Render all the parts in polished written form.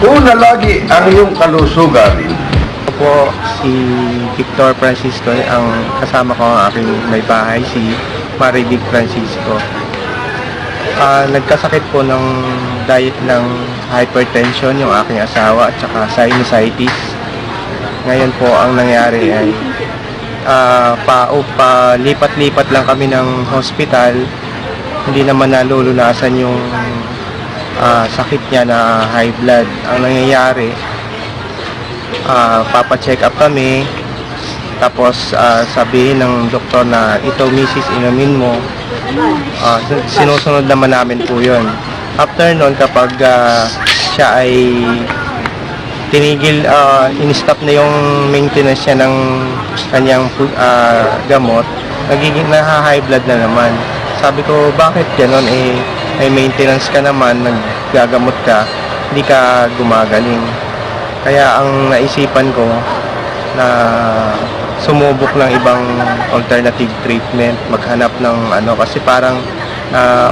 Una lagi ang iyong kalusugan. Ako po si Victor Francisco, ang kasama ko ang aking may bahay, si Marivic Francisco. Nagkasakit po ng diet ng hypertension yung aking asawa at saka sinusitis. Ngayon po ang nangyari ay palipat-lipat lang kami ng hospital. Hindi naman nalulunasan yung sakit niya na high blood. Ang nangyayari, papacheck up kami, tapos sabihin ng doktor na ito misis, inumin mo. Sinusunod naman namin po yun. After nun, kapag siya ay tinigil, in-stop na yung maintenance niya ng kanyang gamot, nagiging high blood na naman. Sabi ko, bakit ganon? May maintenance ka naman, naggagamot ka, hindi ka gumagaling. Kaya ang naisipan ko na sumubok ng ibang alternative treatment, maghanap ng kasi parang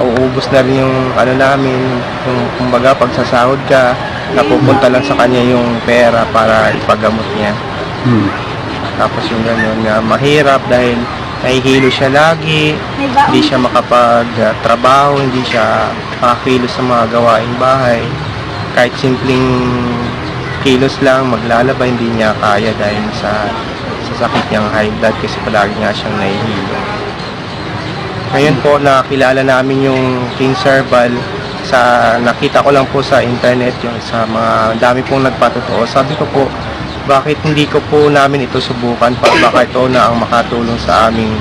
uubos na rin yung namin, yung kumbaga pagsasahod ka, napupunta lang sa kanya yung pera para ipagamot niya. Tapos yung gano'n nga, mahirap dahil nahihilo siya lagi, hindi siya makapagtrabaho, hindi siya makakilos sa mga gawaing bahay. Kahit simpleng kilos lang, maglalaba, hindi niya kaya dahil sa sakit niyang high blood kasi palagi nga siyang nahihilo. Ngayon po, nakilala namin yung King Herbal nakita ko lang po sa internet, yung sa mga dami pong nagpatotoo. Sabi ko po, bakit hindi ko po namin ito subukan baka ito na ang makatulong sa aming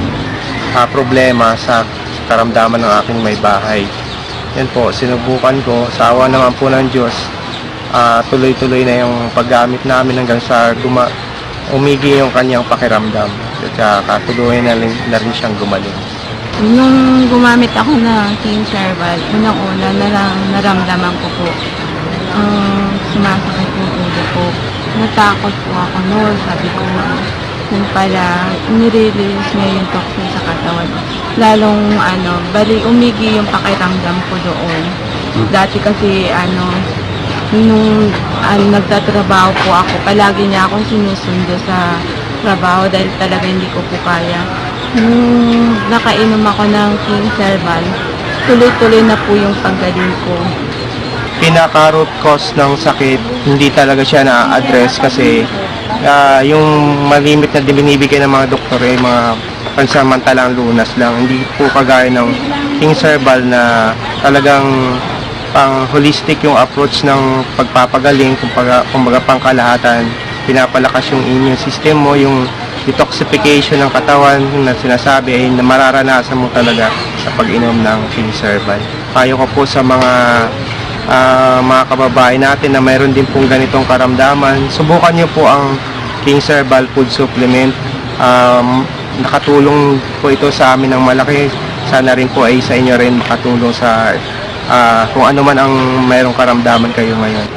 problema sa karamdaman ng aking may bahay. Yan po, sinubukan ko, sa awa naman po ng Diyos, tuloy-tuloy na yung paggamit namin hanggang sa umigi yung kanyang pakiramdam at katuloy na rin siyang gumaling. Nung gumamit ako ng King Herbal, unang-una naramdaman ko po sumasakit yung ulo ko. Natakot po ako noon. Sabi ko, kung pala nire-release niya yung toxin sa katawan. Lalong umigi yung pakiramdam ko doon. Dati kasi nung nagtatrabaho po ako, palagi niya akong sinusundo sa trabaho dahil talaga hindi ko po kaya. Nung nakainom ako ng King Herbal, tuloy-tuloy na po yung paggaling ko. Pinaka-root cause ng sakit, hindi talaga siya na-address kasi yung malimit na binibigay ng mga doktor ay mga pansamantalang lunas lang. Hindi po kagaya ng King Herbal na talagang pang holistic yung approach ng pagpapagaling, kumbaga pangkalahatan, pinapalakas yung immune system mo, yung detoxification ng katawan na sinasabi ay mararanasan mo talaga sa pag-inom ng King Herbal. Payo ko po sa mga kababae natin na mayroon din pong ganitong karamdaman, subukan nyo po ang King Herbal Food Supplement. Nakatulong po ito sa amin ng malaki. Sana rin po ay sa inyo rin makatulong sa kung ano man ang mayroong karamdaman kayo ngayon.